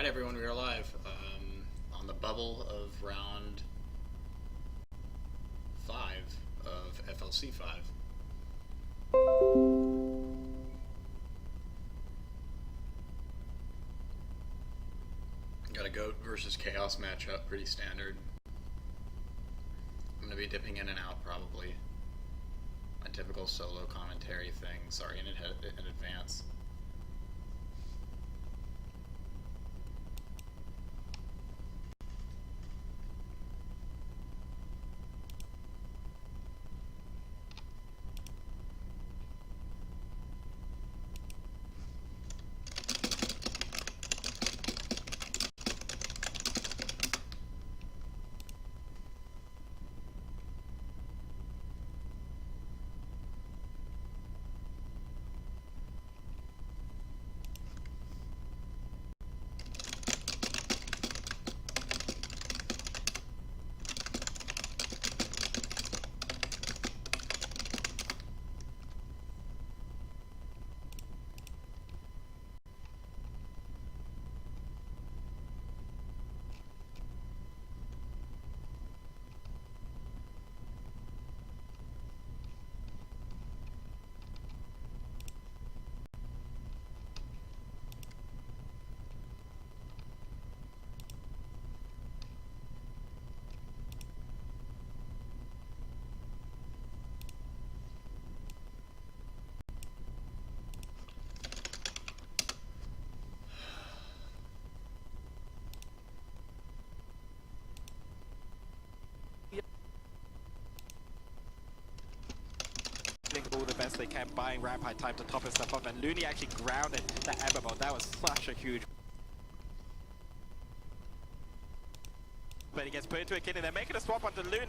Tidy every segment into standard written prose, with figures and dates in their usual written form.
Alright everyone, we are live on the bubble of round 5 of FLC5. Got a GOAT versus Chaos matchup, pretty standard. I'm going to be dipping in and out probably. My typical solo commentary thing, sorry in advance. All the best they can, buying ramp high time to top and stuff up, and Looney actually grounded that Emberball. That was such a huge. But he gets put into a kid and they're making a swap onto Looney.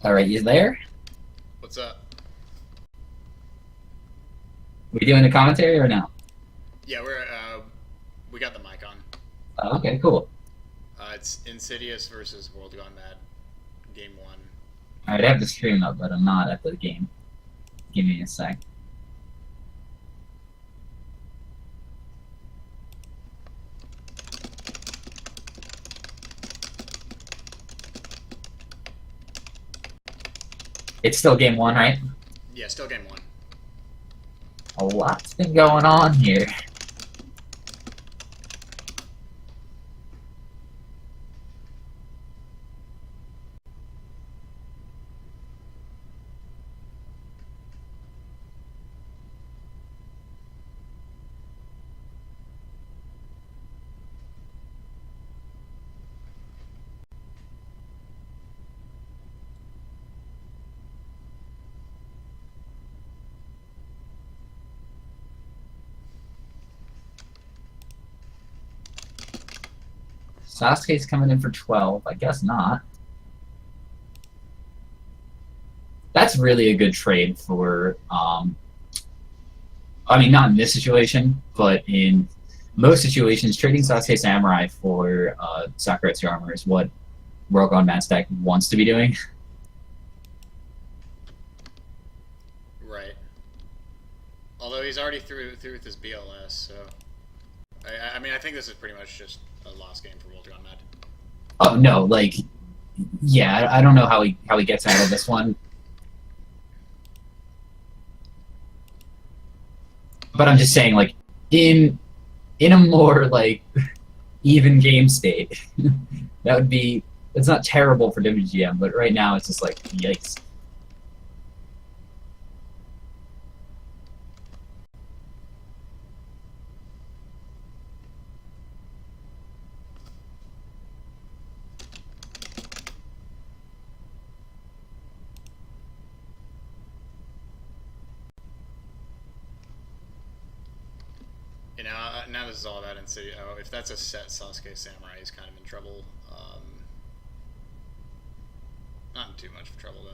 All right, you there? What's up? We doing a commentary or no? Yeah, we got the mic on. Oh, okay, cool. It's InsiDS versus World Gone Mad, Game 1. All right, I have the stream up, but I'm not at the game. Give me a sec. It's still game 1, right? Yeah, still Game 1. A lot's been going on here. Sasuke's coming in for 12. I guess not. That's really a good trade for, I mean, not in this situation, but in most situations, trading Sasuke Samurai for Sakuretsu armor is what World Gone Mad Stack wants to be doing. Right. Although he's already through with his BLS, so... I mean, I think this is pretty much just a lost game for World Gone Mad. Oh, no, like, yeah, I don't know how he gets out of this one. But I'm just saying, like, in a more, like, even game state, that would be... It's not terrible for WGM, but right now it's just like, yikes. You know, now this is all about InsiDS. Oh, if that's a set Sasuke Samurai, he's kind of in trouble. Not in too much of trouble, though.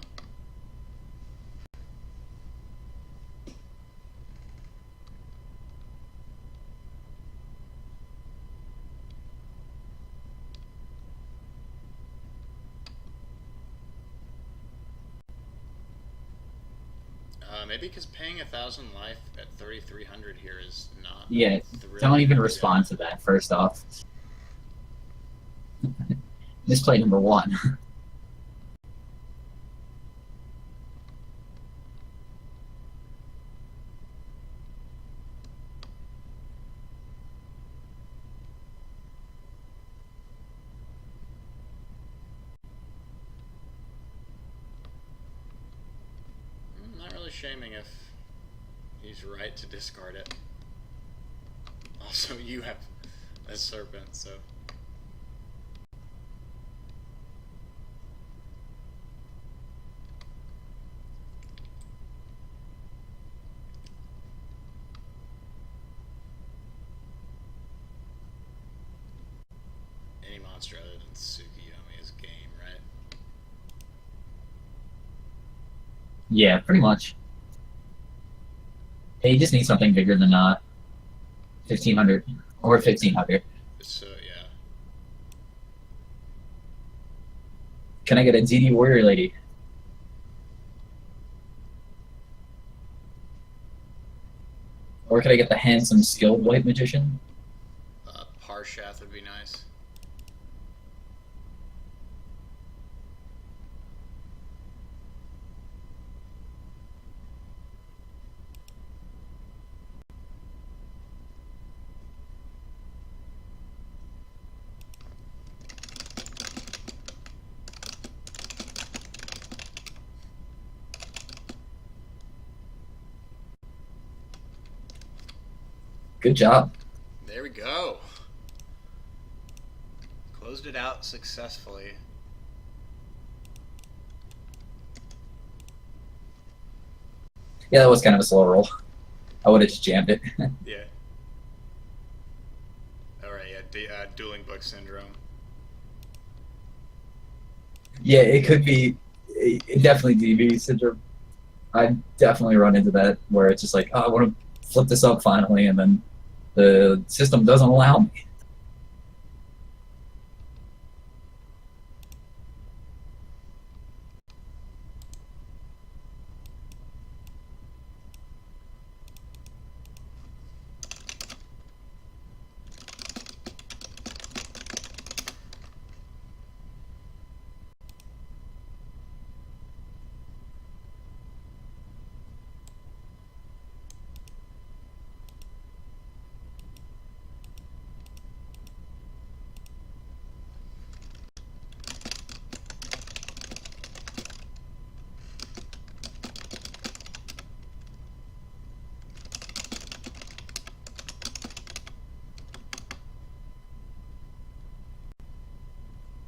Maybe because paying 1,000 life at 3,300 here is not. Yeah, don't even respond to that, first off. Misplay number 1. Not really shaming if he's right to discard it. Also, you have a serpent, so... Any monster other than Tsukiyomi is game, right? Yeah, pretty much. Hey, you just need something bigger than 1,500 or 1,500. So, yeah. Can I get a DD Warrior Lady? Or can I get the handsome, skilled white magician? Parshath would be nice. Good job. There we go. Closed it out successfully. Yeah, that was kind of a slow roll. I would have just jammed it. Yeah. Alright, yeah, dueling book syndrome. Yeah, it could be it definitely DB syndrome. I definitely run into that where it's just like, oh, I want to flip this up finally, and then the system doesn't allow me.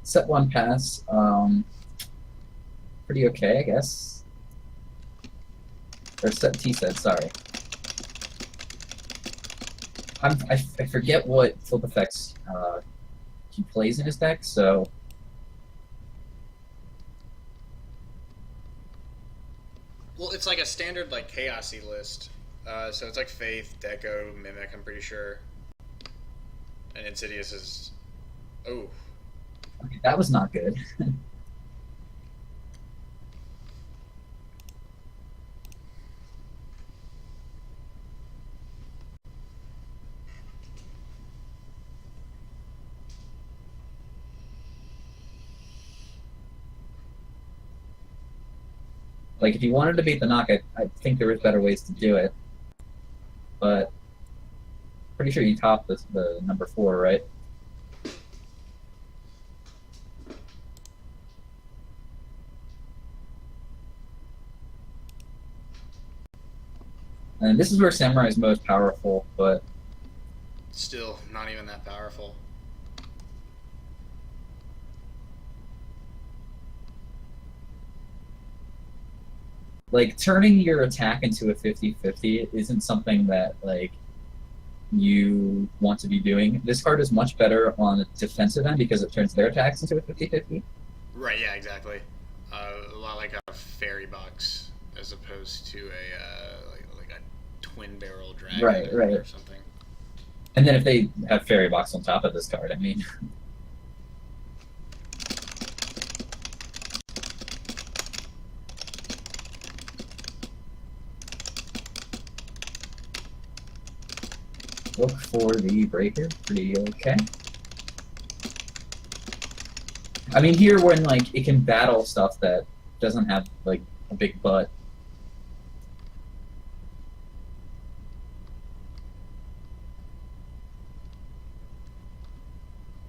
Set one pass, pretty okay, I guess. Or set T set, sorry. I forget what flip effects he plays in his deck, so Well, it's like a standard like chaosy list. So it's like Faith, Deco, Mimic. I'm pretty sure. And InsiDS is. Oh. okay, that was not good. Like, if you wanted to beat the knock, I think there was better ways to do it. But pretty sure you topped the number 4, right? And this is where Samurai is most powerful, but Still, not even that powerful. like turning your attack into a 50-50 isn't something that like you want to be doing. This card is much better on the defensive end because it turns their attacks into a 50-50. Right, yeah, exactly. A lot like a fairy box as opposed to a like a twin barrel dragon or something. And then if they have fairy box on top of this card, I mean. Look for the breaker, pretty okay. I mean, here when like it can battle stuff that doesn't have like a big butt.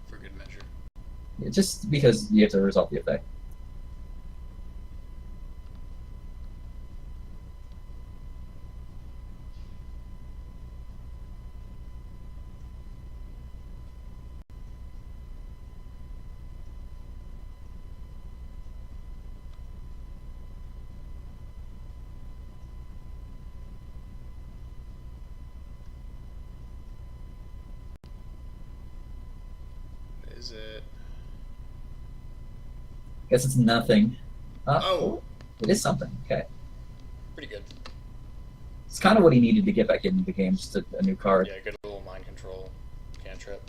For good measure. Yeah, just because you have to resolve the effect. Is it? Guess it's nothing. Oh. It is something. Okay. Pretty good. It's kind of what he needed to get back into the game, just a new card. Yeah, good little mind control cantrip.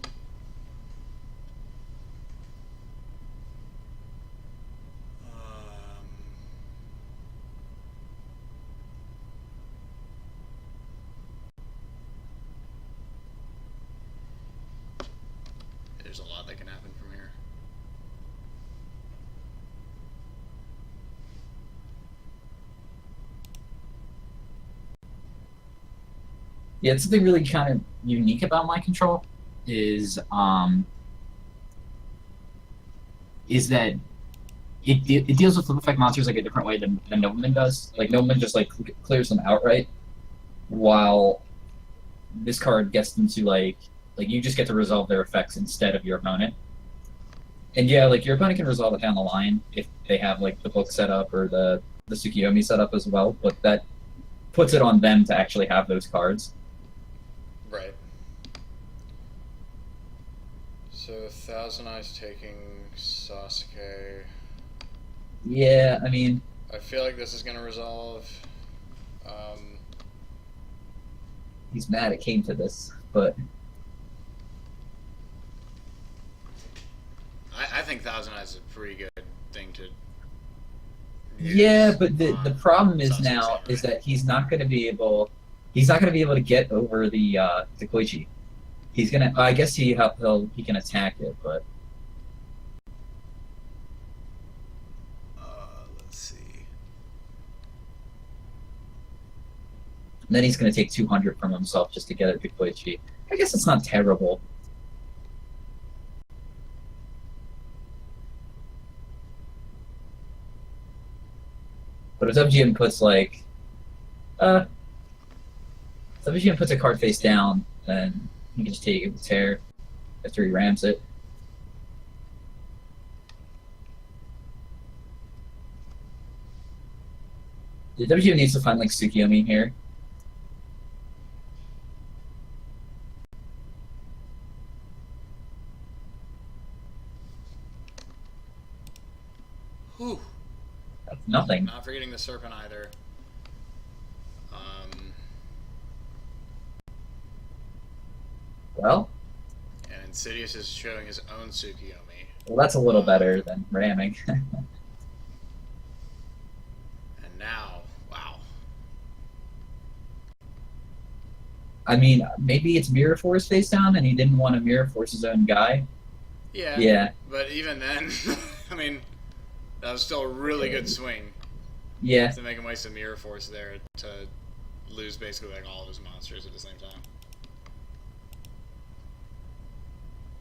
There's a lot that can happen from here. Yeah, it's something really kind of unique about mind control is that it deals with flip effect monsters like a different way than Nobleman does. Like Nobleman just like clears them outright, while this card gets them to like you just get to resolve their effects instead of your opponent. And yeah, like your opponent can resolve it down the line if they have like the book set up or the Tsukiyomi set up as well, but that puts it on them to actually have those cards. Right. So Thousand Eyes taking Sasuke. Yeah, I mean, I feel like this is gonna resolve. he's mad it came to this, but I think Thousand Eyes is a pretty good thing to. yeah, use but the on problem is Sasuke now Samurai. is that he's not gonna be able to get over the Koichi. He's gonna. I guess he can attack it, but Let's see. then he's gonna take 200 from himself just to get it to Koichi. I guess it's not terrible. But if WGM puts uh, if WGM puts a card face down, then he can just take it with tear after he rams it. The WGM needs to find like Tsukiyomi here. Whew. That's nothing. Not forgetting the Serpent either. Well, And InsiDS is showing his own Tsukiyomi. that's a little better than ramming. And now, wow. I mean, maybe it's Mirror Force face down, and he didn't want to Mirror Force his own guy. Yeah. Yeah. But even then, I mean, that was still a really good swing. Yeah. To make him waste a Mirror Force there to lose basically like all of his monsters at the same time.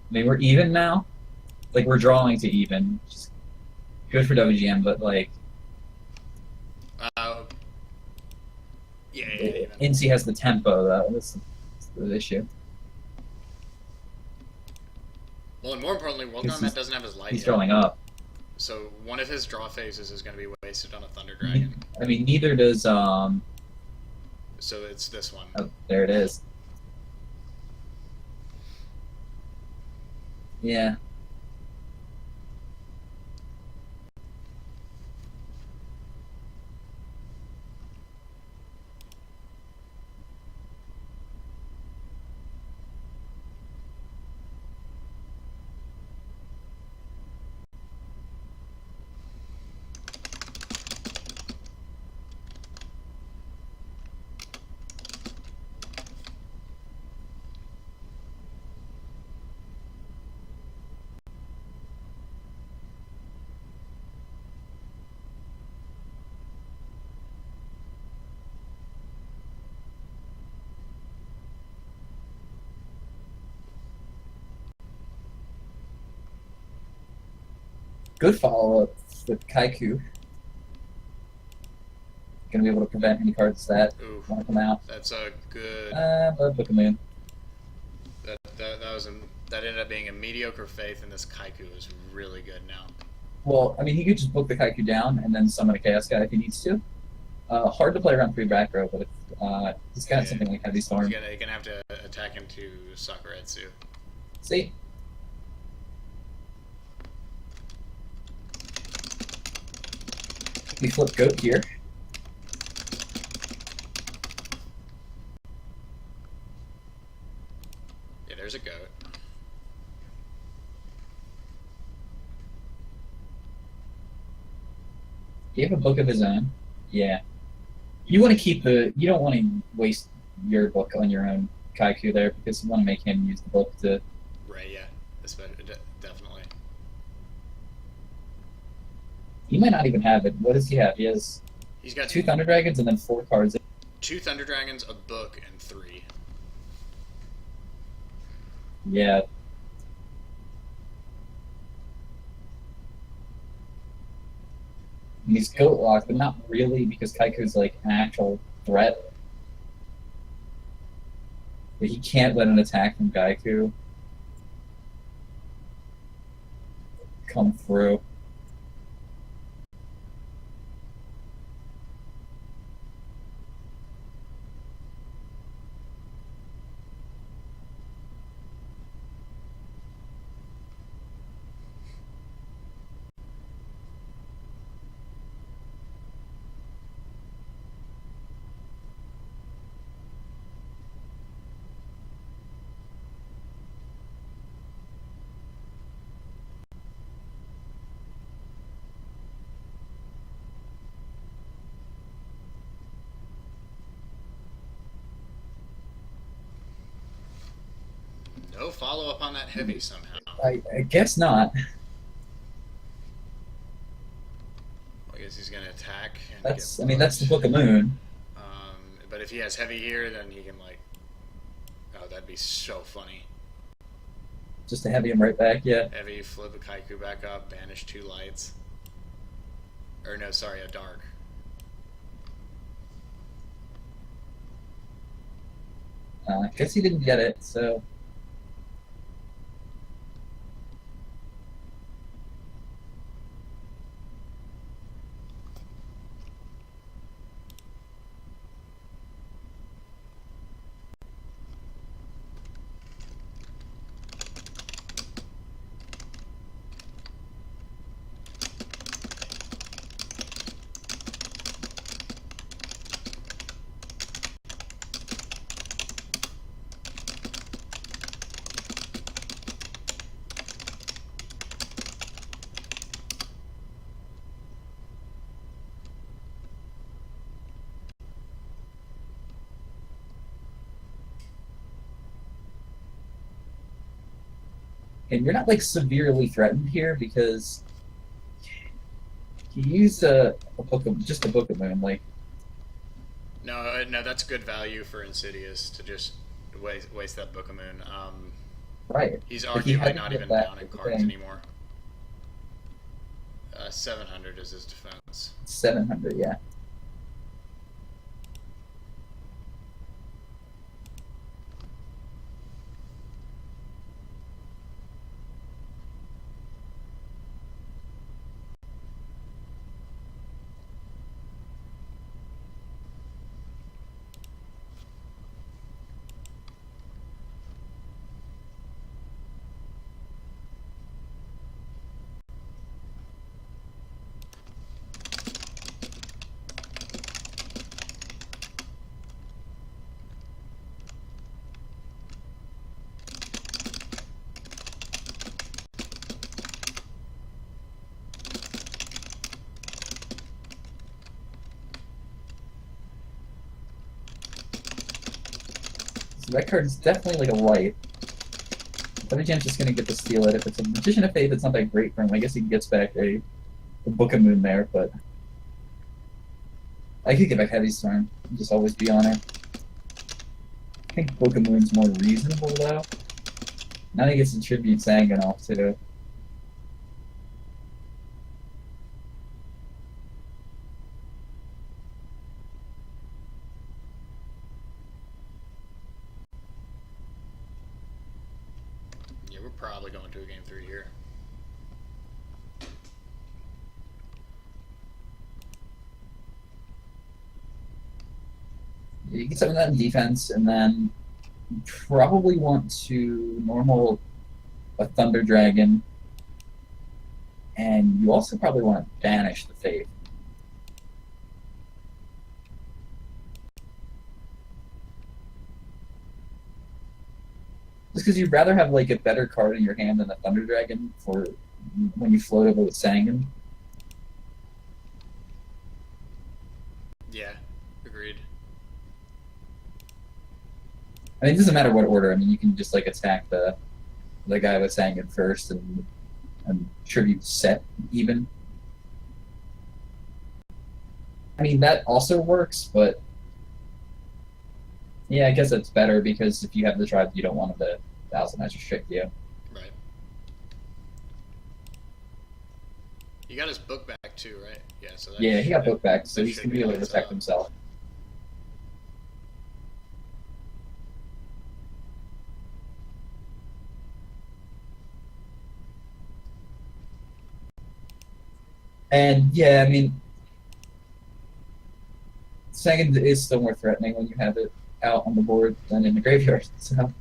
I mean, we're even now. Like, we're drawing to even. Which is good for WGM, but, like, Yeah, even. Insi has the tempo, though. That's the issue. Well, and more importantly, World Combat doesn't have his light He's yet. drawing up. So one of his draw phases is going to be wasted on a Thunder Dragon. I mean, neither does, So it's this one. Oh, there it is. Yeah. Good follow-up with Kaiku. Gonna be able to prevent any cards that Oof. want to come out. That's a good. But Book of Moon. That ended up being a mediocre faith, and this Kaiku is really good now. Well, I mean, he could just book the Kaiku down and then summon a Chaos guy if he needs to. Hard to play around 3 back row, but if he's got something like Heavy Storm. He's gonna have to attack into Sakuretsu. See? We flip Goat here. Yeah, there's a goat. Do you have a book of his own? Yeah. You want to keep the. You don't want to waste your book on your own Kaiku there because you want to make him use the book to. Right, yeah. Definitely. He might not even have it. What does he have? He has He's got 2 Thunder Dragons and then 4 cards. 2 Thunder Dragons, a book, and 3. Yeah. And he's goat locked, but not really because Kaiku's like an actual threat. But he can't let an attack from Gaiku come through. No follow up on that heavy somehow. I guess not. I guess he's gonna attack. And That's get I mean that's the bugged. Book of Moon. But if he has heavy here, then he can like. Oh, that'd be so funny. Just to heavy him right back. Yeah. Heavy, flip a Kaiku back up, banish 2 lights. Or no, sorry, a dark. I guess he didn't get it. So. And you're not like severely threatened here because he used a book of just a Book of Moon. Like No, that's good value for InsiDS to just waste that Book of Moon. right. He's Like, he arguably hadn't not hit even that down in with the cards thing. anymore. 700 is his defense. 700. Yeah. So that card is definitely like a light. WGM's just gonna get to steal it. If it's a Magician of Faith, it's not that great for him. I guess he gets back a Book of Moon there, but I could get back Heavy Storm and just always be on it. I think Book of Moon's more reasonable though. Now he gets to tribute Sangan off too. Yeah, we're probably going to a game 3 here. You get some of that in defense, and then you probably want to normal a Thunder Dragon, and you also probably want to banish the Faith. Just because you'd rather have like a better card in your hand than a Thunder Dragon for when you float over with Sangan. Yeah, agreed. I mean, it doesn't matter what order. I mean, you can just like attack the guy with Sangan first and tribute set even. I mean, that also works, but yeah, I guess it's better because if you have the tribe, you don't want them to 1,000 Eyes restrict you. Right. He got his book back too, right? Yeah. So that Yeah, he got should- book back, so that he's should gonna be able to lights protect up. himself. And yeah, I mean, Sangan is still more threatening when you have it out on the board than in the graveyard. So.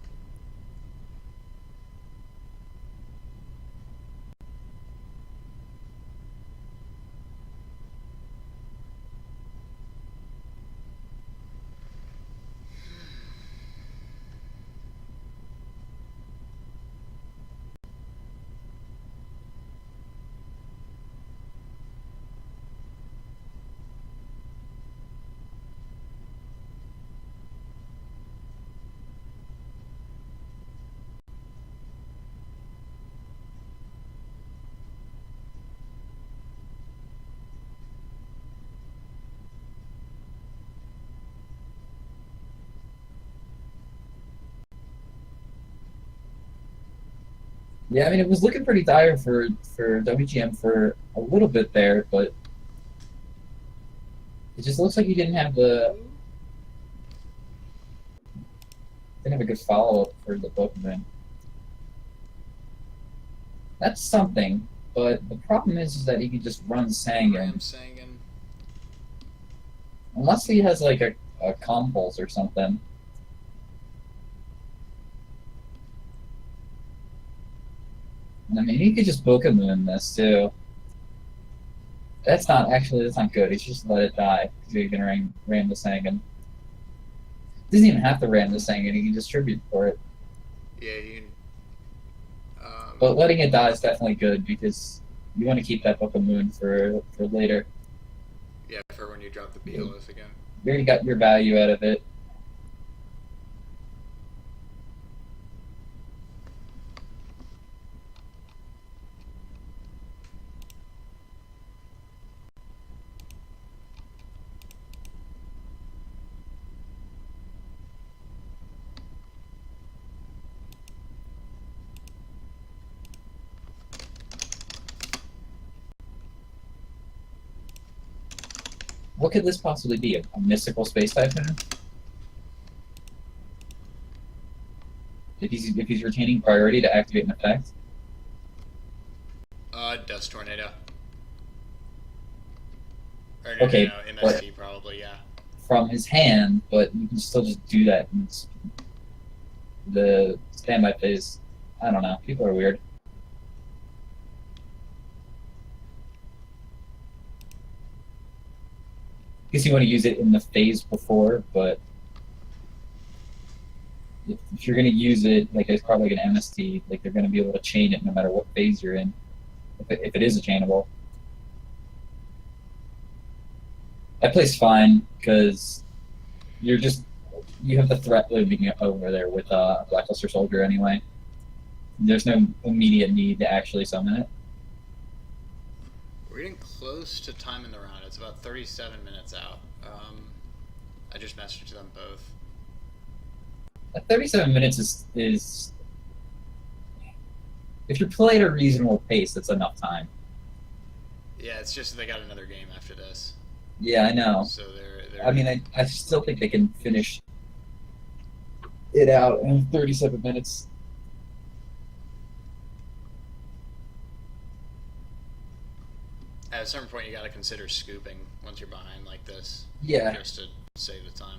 Yeah, I mean, it was looking pretty dire for WGM for a little bit there, but it just looks like he didn't have a good follow up for the Pokemon. That's something, but the problem is that he can just run Sangan. Ram Sangan. Unless he has like a Compulse or something. And I mean, he could just Pokemon this too. That's not good. He should just let it die because he can ram the Sangan. Doesn't even have to ram the Sangan. He can distribute for it. Yeah, you can. But letting it die is definitely good because you want to keep that Pokemon for later. Yeah, for when you drop the Behelis again. You already got your value out of it. What could this possibly be? A mystical space typhoon? If he's retaining priority to activate an effect? Dust Tornado. Or Okay, no, MST probably, yeah. From his hand, but you can still just do that in the standby phase. I don't know. People are weird. I guess you want to use it in the phase before, but if you're going to use it like as part of like an MST, like they're going to be able to chain it no matter what phase you're in, if it is a chainable. That plays fine because you have the threat looming over there with Blackluster Soldier anyway. There's no immediate need to actually summon it. We're getting close to time in the round. It's about 37 minutes out. I just messaged them both. 37 minutes is if you're playing at a reasonable pace, that's enough time. Yeah, it's just they got another game after this. Yeah, I know. So they're. I mean, I still think they can finish it out in 37 minutes. At a certain point, you got to consider scooping once you're behind like this. Yeah. Just to save the time.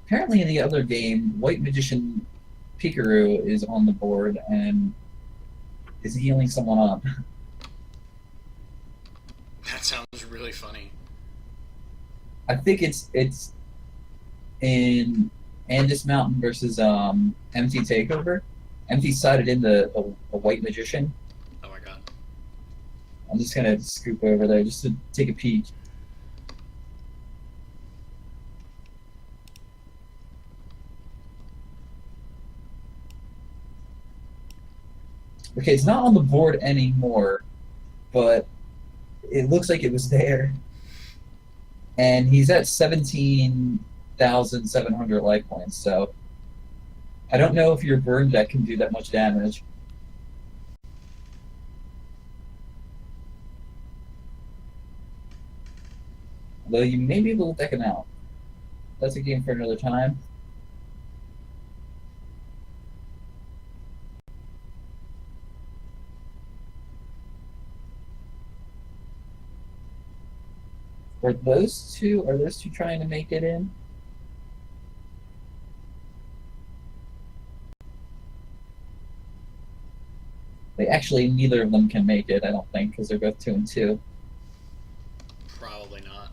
Apparently, in the other game, White Magician Pikachu is on the board and is healing someone up. That sounds really funny. I think it's in Andis Mountain versus MT Takeover. MT sided in the White Magician. Oh my god. I'm just gonna scoop over there just to take a peek. Okay, it's not on the board anymore, but it looks like it was there. And he's at 17,700 life points, so I don't know if your burn deck can do that much damage. Although you may be able to deck him out. That's a game for another time. Are those two trying to make it in? They actually, neither of them can make it, I don't think, because they're both 2 and 2. Probably not.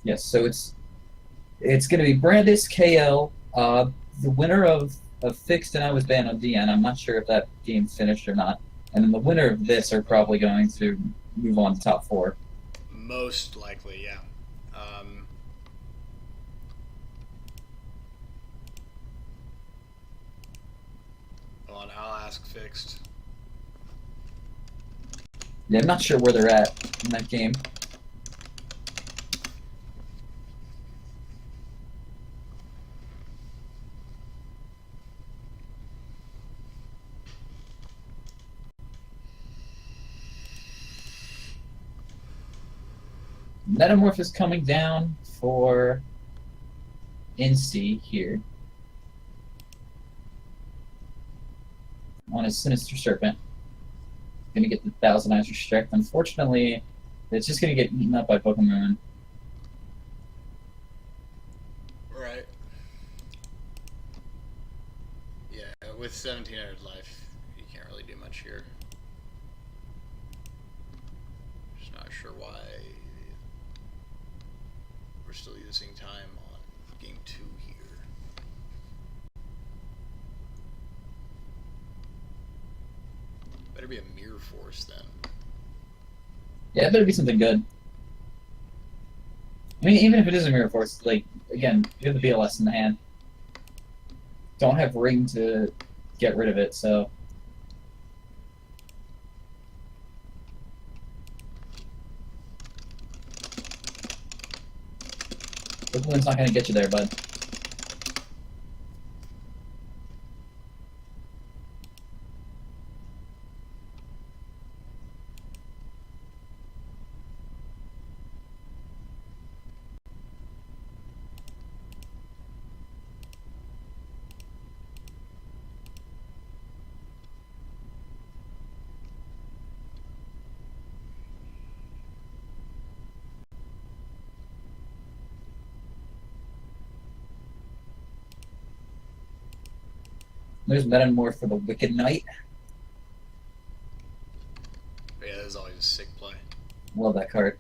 Yes, so it's It's going to be Brandis, KL, the winner of Fixed, and I was banned on DN. I'm not sure if that game's finished or not. And then the winner of this are probably going to move on to top 4. Most likely, yeah. Hold on, I'll ask Fixed. Yeah, I'm not sure where they're at in that game. Metamorph is coming down for Insi here on his Sinister Serpent. Gonna get the 1,000 Eyes Restrict. Unfortunately, it's just gonna get eaten up by Pokemon. Right. Yeah, with 1700 life, you can't really do much here. Just not sure why we're still using time on game 2 here. Better be a Mirror Force then. Yeah, it better be something good. I mean, even if it is a Mirror Force, like, again, you have the BLS in the hand. Don't have Ring to get rid of it, so... Pokemon's not gonna get you there, bud. There's Metamorph for the Wicked Knight. Yeah, that is always a sick play. Love that card.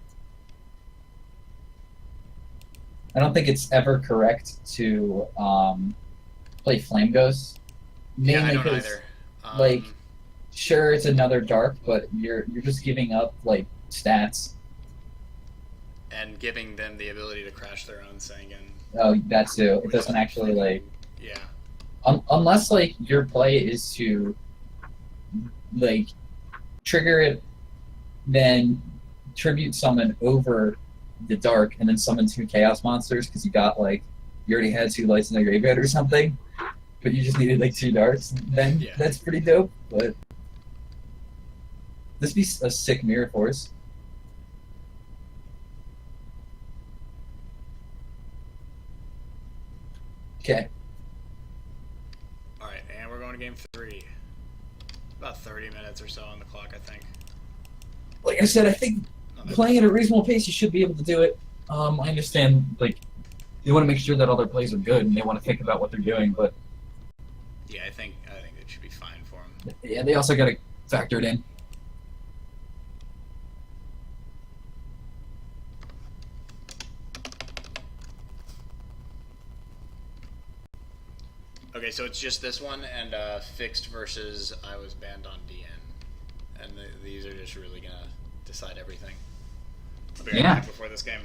I don't think it's ever correct to play Flame Ghost. Yeah, I Mainly don't because, either. like, sure, it's another dark, but you're just giving up, like, stats. And giving them the ability to crash their own Sangan. Oh, that too. It doesn't actually, like... Yeah. Unless, like, your play is to, like, trigger it, then tribute summon over the dark, and then summon 2 chaos monsters, because you got, like, you already had 2 lights in the graveyard or something, but you just needed, like, 2 darks, then Yeah. that's pretty dope, but... This be a sick Mirror Force. Okay. Alright, and we're going to game 3. About 30 minutes or so on the clock, I think. Like I said, I think playing at a reasonable pace, you should be able to do it. I understand, like, they want to make sure that all their plays are good, and they want to think about what they're doing, but... Yeah, I think it should be fine for them. Yeah, they also got to factor it in. Okay, so it's just this one, and Fixed versus I was banned on DN. And these are just really going to decide everything. I'll be right Yeah. back before this game.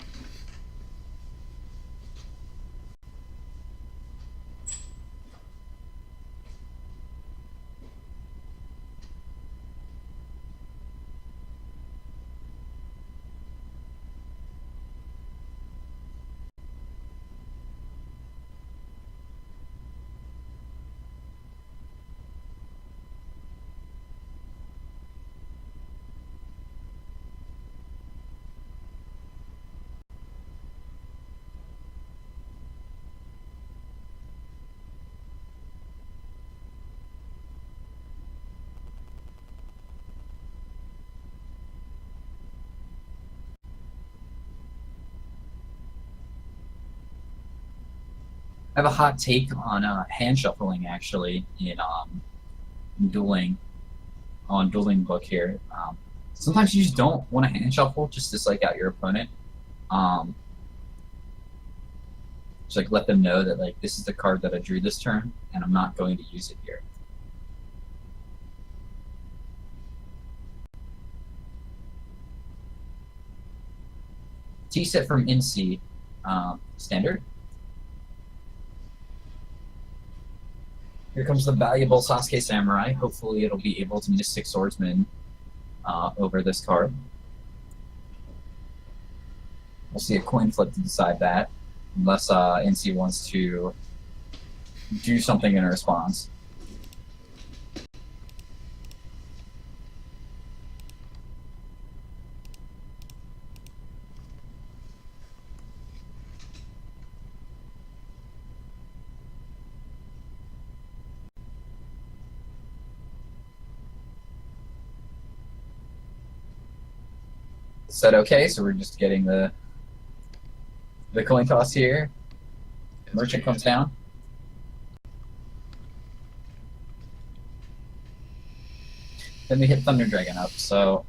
I have a hot take on hand shuffling, actually, in dueling, on Dueling Book here. Sometimes you just don't want to hand shuffle just to psych out your opponent. Just like let them know that like this is the card that I drew this turn, and I'm not going to use it here. T set from InsiDS, standard. Here comes the valuable Sasuke Samurai. Hopefully it'll be able to Mystic Swordsman over this card. We'll see a coin flip to decide that, unless InsiDS wants to do something in response. Said okay, so we're just getting the coin toss here. Merchant comes down. Then we hit Thunder Dragon up, so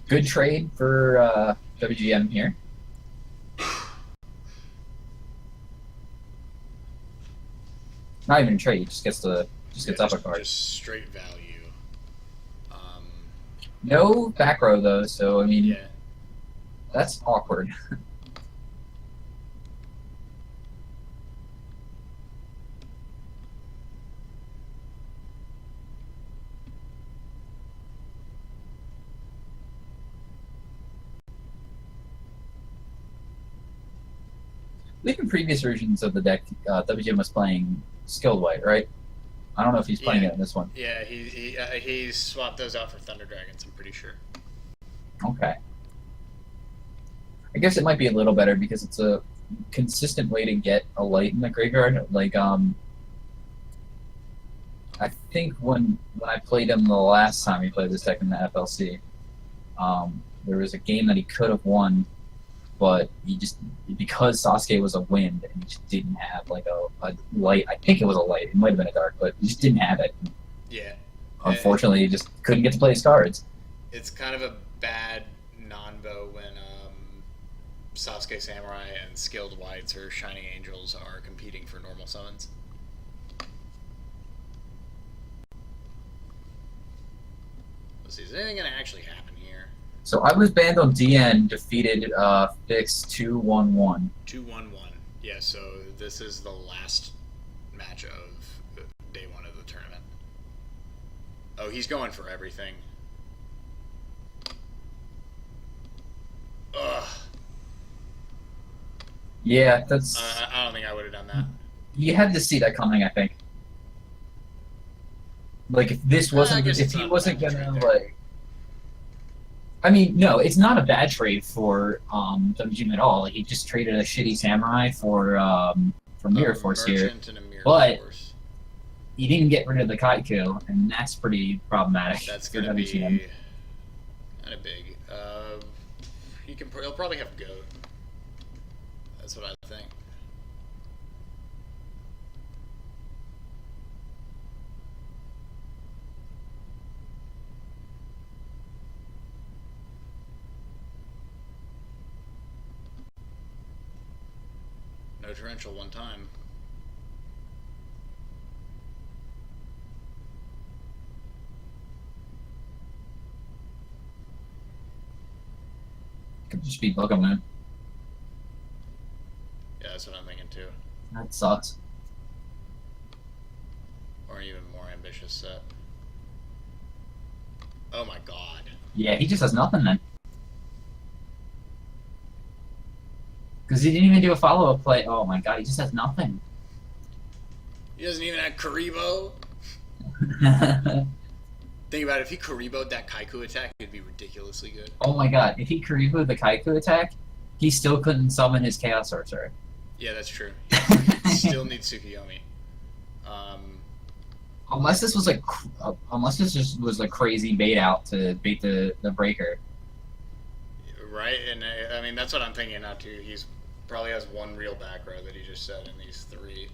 good trade for WGM here. Not even a trade, just gets up a card. Just straight value. No back row though, so I mean, Yeah. That's awkward. I think in previous versions of the deck, WGM was playing Skilled White, right? I don't know if he's playing it in this one. Yeah, he swapped those out for Thunder Dragons, I'm pretty sure. Okay. I guess it might be a little better because it's a consistent way to get a light in the graveyard. Like, I think when I played him the last time he played this deck in the FLC, there was a game that he could have won, but he just, because Sasuke was a wind and he just didn't have like a light. I think it was a light. It might have been a dark, but he just didn't have it. Yeah. Unfortunately, he just couldn't get to play his cards. It's kind of a bad non-bow when Sasuke Samurai and Skilled Whites or Shining Angels are competing for normal summons. Let's see, is anything going to actually happen here? So I was banned on DN, defeated Fix 2-1-1. 2-1-1. Yeah, so this is the last match of day one of the tournament. Oh, he's going for everything. Ugh. Yeah, that's. I don't think I would have done that. You had to see that coming, I think. Like if this wasn't, if he wasn't gonna like. I mean, no, it's not a bad trade for WGM at all. Like, he just traded a shitty Samurai for Mirror Force here, but he didn't get rid of the Kaiku, and that's pretty problematic. That's for gonna WGM. be kind of big. He'll probably have Goat. That's what I think. No torrential one time. Could just be Bugger Man. Yeah, that's what I'm thinking too. That sucks. Or an even more ambitious set. Oh my god. Yeah, he just has nothing then. Because he didn't even do a follow-up play. Oh my god, he just has nothing. He doesn't even have Karibo. Think about it, if he Karibo'd that Kaiku attack, it'd be ridiculously good. Oh my god, if he Karibo'd the Kaiku attack, he still couldn't summon his Chaos Sorcerer. Yeah, that's true. He still needs Tsukiyomi. Unless this was like, unless this just was a crazy bait out to bait the breaker. Right, and I mean that's what I'm thinking now too. He's probably has one real back row that he just said in these three,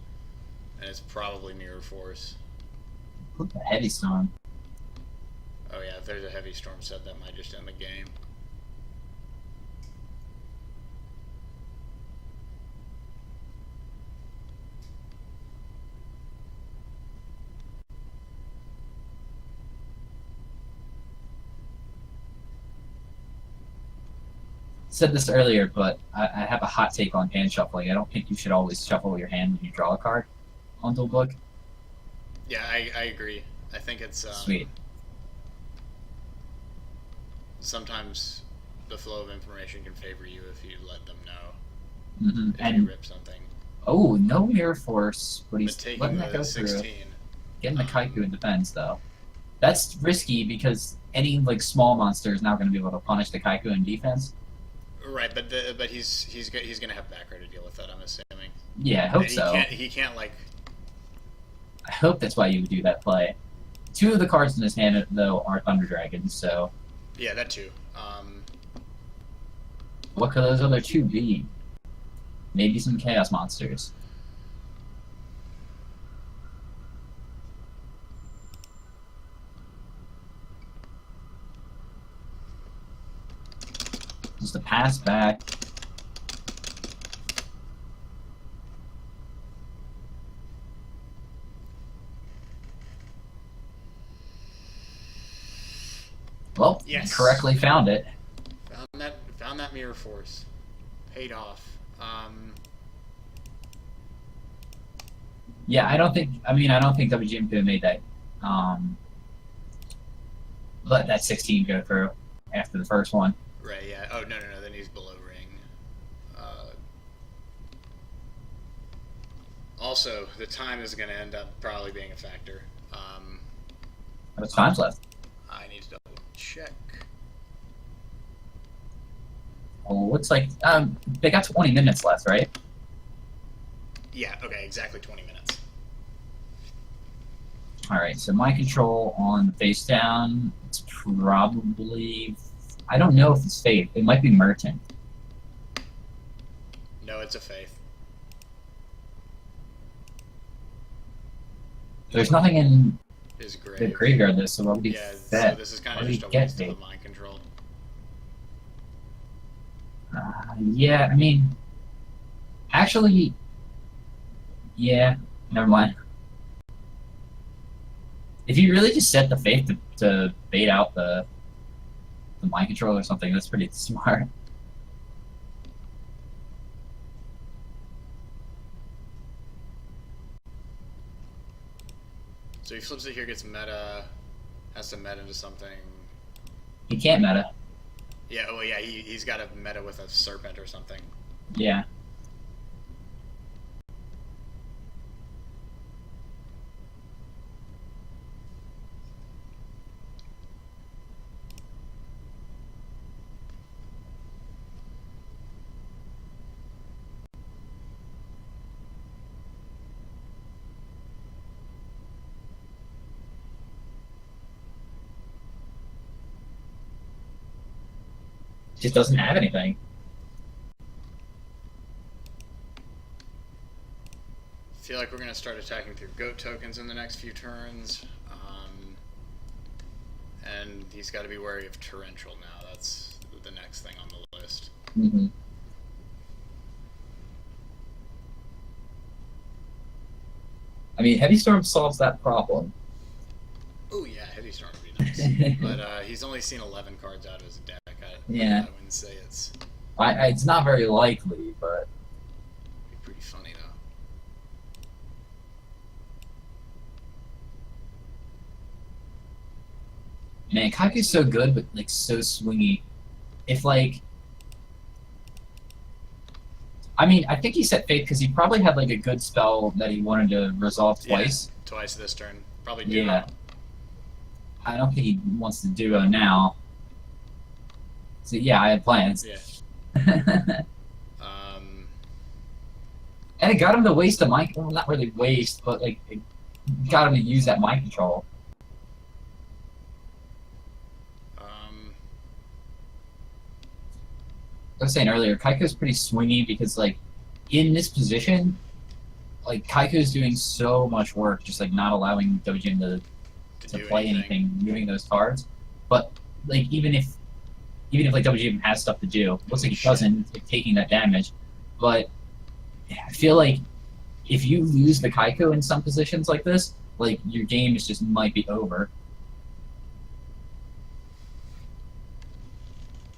and it's probably Mirror Force. Put the Heavy Storm. Oh yeah, if there's a Heavy Storm set, that might just end the game. said this earlier, but I have a hot take on hand shuffling. I don't think you should always shuffle your hand when you draw a card on Duel Book. Yeah, I agree. I think it's Sweet. Sometimes the flow of information can favor you if you let them know. Mm-hmm. If And you rip something. oh, no Mirror Force, but he's But taking letting that the go 16. through. Getting the Kaiku in defense though. That's risky because any like small monster is now going to be able to punish the Kaiku in defense. Right, but he's gonna have back row to deal with that. I'm assuming. Yeah, I hope And so. He can't like. I hope that's why you would do that play. 2 of the cards in his hand though are Thunder Dragons, so Yeah, that too. what could those other 2 be? Maybe some Chaos Monsters. Just a pass back. Well, Yes. correctly found it. Found that mirror force. Paid off. Yeah, I don't think WGM could have made that let that 16 go through after the first one. Right. Yeah. Oh no. Then he's below ring. Also, the time is going to end up probably being a factor. How much time's left? I need to double check. Oh, looks like they got 20 minutes left, right? Yeah. Okay. Exactly 20 minutes. All right. So my control on face down. It's probably. I don't know if it's Faith. It might be Merton. No, it's a faith. There's nothing in His grave. the graveyard list, so what would he Yeah. bet? So this is kind What of do just you a get, waste of Dave? the mind control. Yeah, I mean, actually, yeah, never mind. If you really just set the Faith to bait out the mind control or something, that's pretty smart. So he flips it here, gets meta, has to meta into something. He can't meta. Yeah, oh yeah, he's got a meta with a serpent or something. Yeah. Just doesn't have anything. Feel like we're gonna start attacking through goat tokens in the next few turns. And he's got to be wary of torrential now. That's the next thing on the list. Mm-hmm. I mean, Heavy Storm solves that problem. Oh yeah, heavy storm would be nice. But he's only seen 11 cards out of his deck. Yeah. I wouldn't say it's It's not very likely, but be pretty funny though. man, Kaiku's so good, but like so swingy. If like, I mean, I think he set Faith because he probably had like a good spell that he wanted to resolve twice. Yeah, twice this turn. Probably do. Yeah. I don't think he wants to duo now. So yeah, I had plans. Yeah. And it got him to waste a mind. Well, not really waste, but like it got him to use that mind control. I was saying earlier, Kaiku's pretty swingy because like in this position, like Kaiku's doing so much work, just like not allowing Dojin to play anything, moving those cards. But like even if like WGM has stuff to do, looks like he doesn't, like, taking that damage. But I feel like if you lose the Kaiku in some positions like this, like your game is just might be over.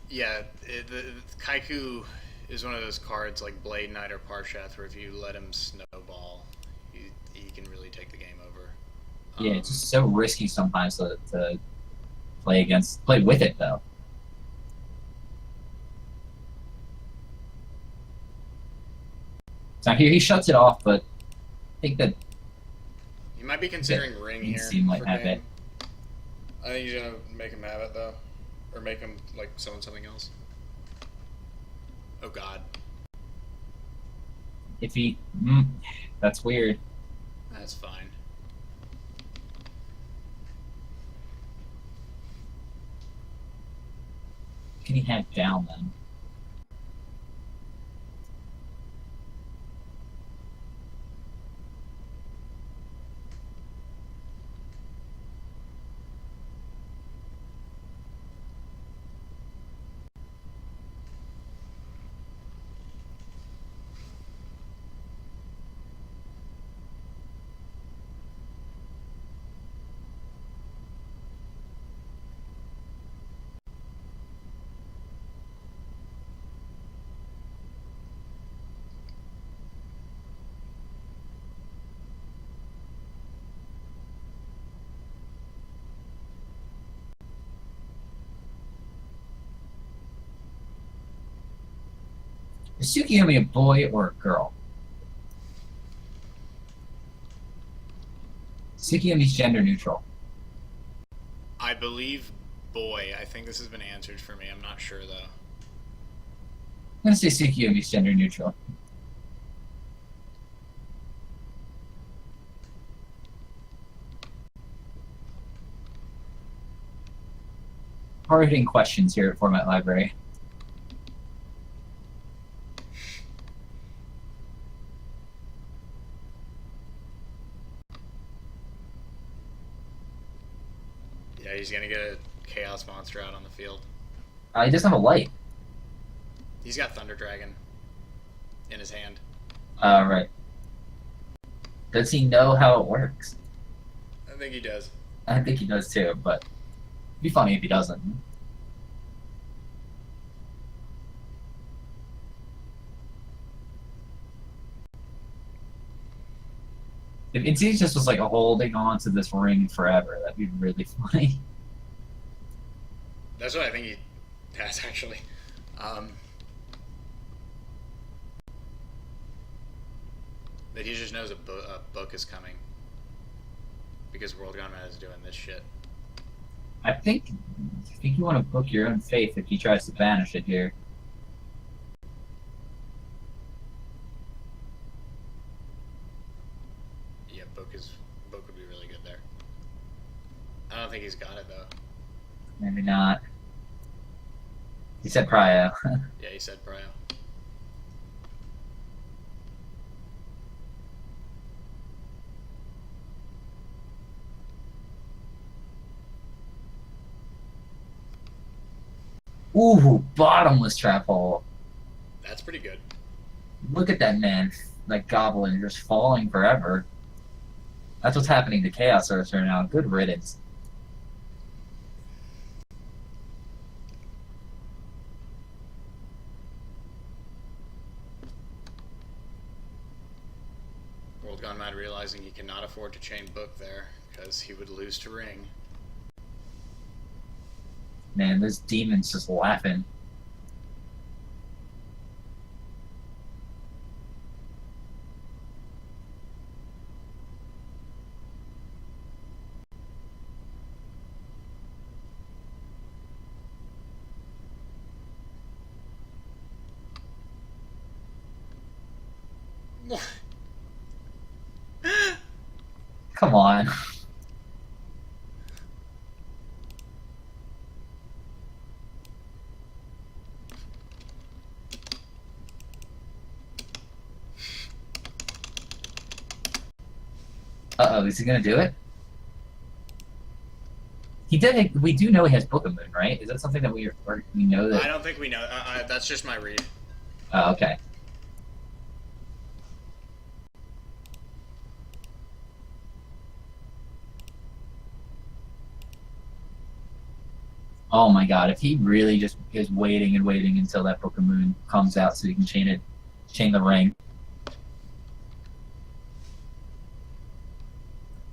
Yeah, the Kaiku is one of those cards like Blade Knight or Parshath, where if you let him snowball, he can really take the game over. Yeah, it's just so risky sometimes to play with it though. So here he shuts it off, but I think that He might be considering Ring here He might for have game. it. I think he's gonna make him have it though, or make him like summon something else. Oh God, If he, that's weird. that's fine. Can he have down then? Is Tsukiyomi a boy or a girl? Tsukiyomi's gender neutral. I believe boy. I think this has been answered for me. I'm not sure though. I'm gonna say Tsukiyomi's gender neutral. Hard-hitting questions here at Format Library. Yeah, he's gonna get a Chaos Monster out on the field. He doesn't have a light. He's got Thunder Dragon in his hand. Right. Does he know how it works? I think he does. I think he does too, but it'd be funny if he doesn't. If InsiDS just was like holding on to this ring forever, that'd be really funny. That's what I think he has actually. That he just knows a book is coming because World Gunman is doing this shit. I think you want to book your own faith if he tries to banish it here. Yeah, book would be really good there. I don't think he's got it though. Maybe not. He said Prio. Yeah, he said Prio. Ooh, bottomless trap hole. That's pretty good. Look at that man, like goblin, just falling forever. That's what's happening to Chaos Earth right now. Good riddance. World Gone Mad realizing he cannot afford to chain book there because he would lose to Ring. Man, this demon's just laughing. Come on. Uh-oh, is he gonna do it? He did. We do know he has Book of Moon, right? Is that something that we know that? I don't think we know. That's just my read. Oh, okay. Oh my god, if he really just is waiting and waiting until that Book of Moon comes out so he can chain the ring. I'm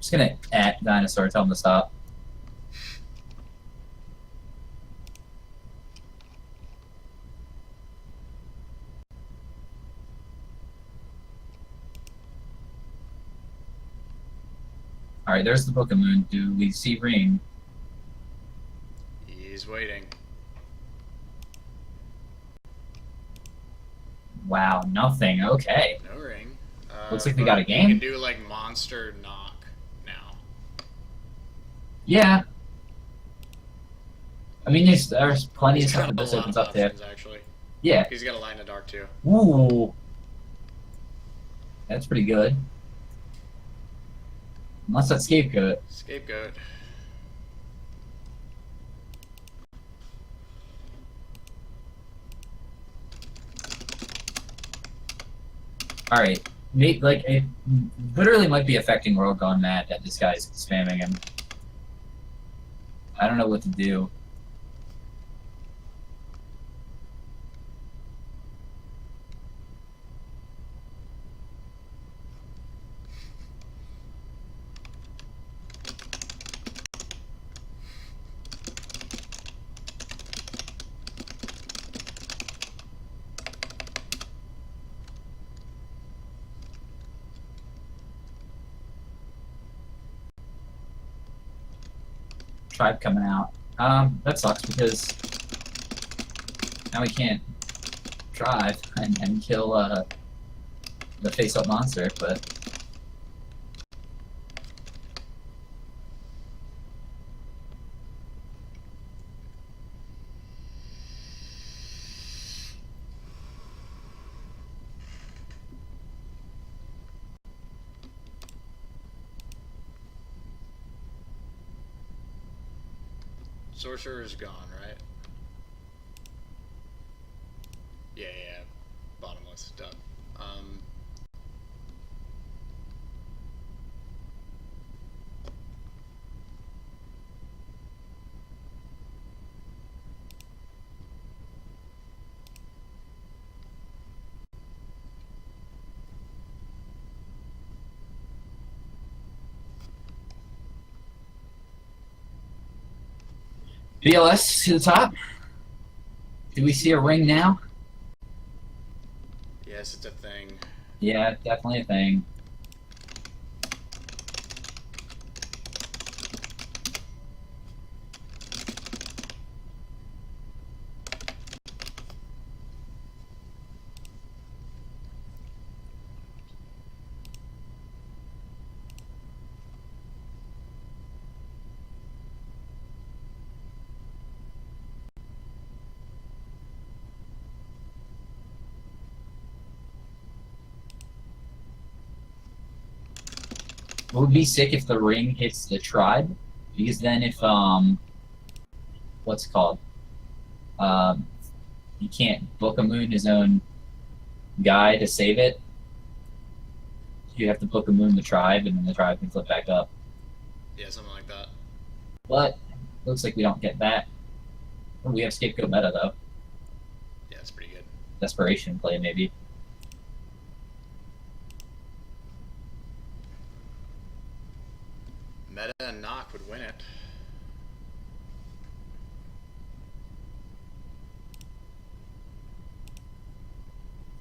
just gonna at Dinosaur, tell him to stop. Alright, there's the Book of Moon. Do we see ring? He's waiting. Wow, nothing. Okay. No ring. Looks like we got a You game. can do like monster knock now. Yeah. I mean, there's plenty of He's stuff got that a this lot opens of up there. options, actually. Yeah. He's got a line of dark too. Ooh. That's pretty good. Unless that's Scapegoat. Scapegoat. Alright. Like, it literally might be affecting Rogue on Matt that this guy's spamming him. I don't know what to do. Tribe coming out. That sucks because now we can't drive and kill the face-up monster, but Sorcerer's gone, right? Yeah. Bottomless. Done. BLS to the top. Do we see a ring now? Yes, it's a thing. Yeah, definitely a thing. It would be sick if the ring hits the tribe, because then if what's it called? You can't Book a Moon his own guy to save it. You have to Book a Moon the tribe, and then the tribe can flip back up. Yeah, something like that. But looks like we don't get that. Oh, we have Scapegoat meta though. Yeah, it's pretty good. Desperation play maybe. Meta and knock would win it.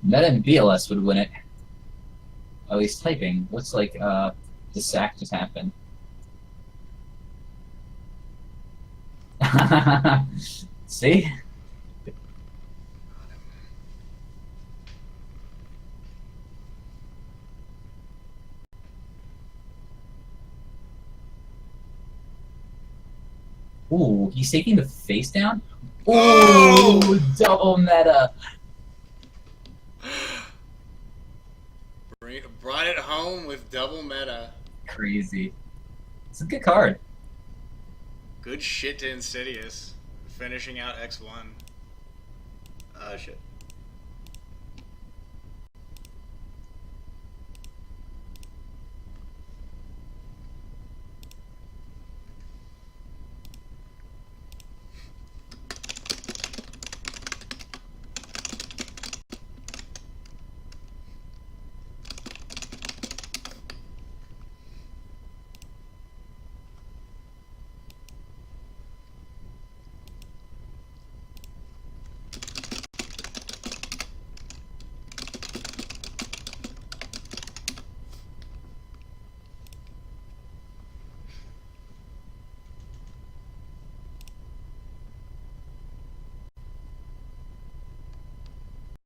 Meta and BLS would win it. Oh, he's typing. Looks like the sack just happened. See? Ooh, he's taking the face down? Ooh, double meta! Brought it home with double meta. Crazy. It's a good card. Good shit to InsiDS. Finishing out X1. Shit.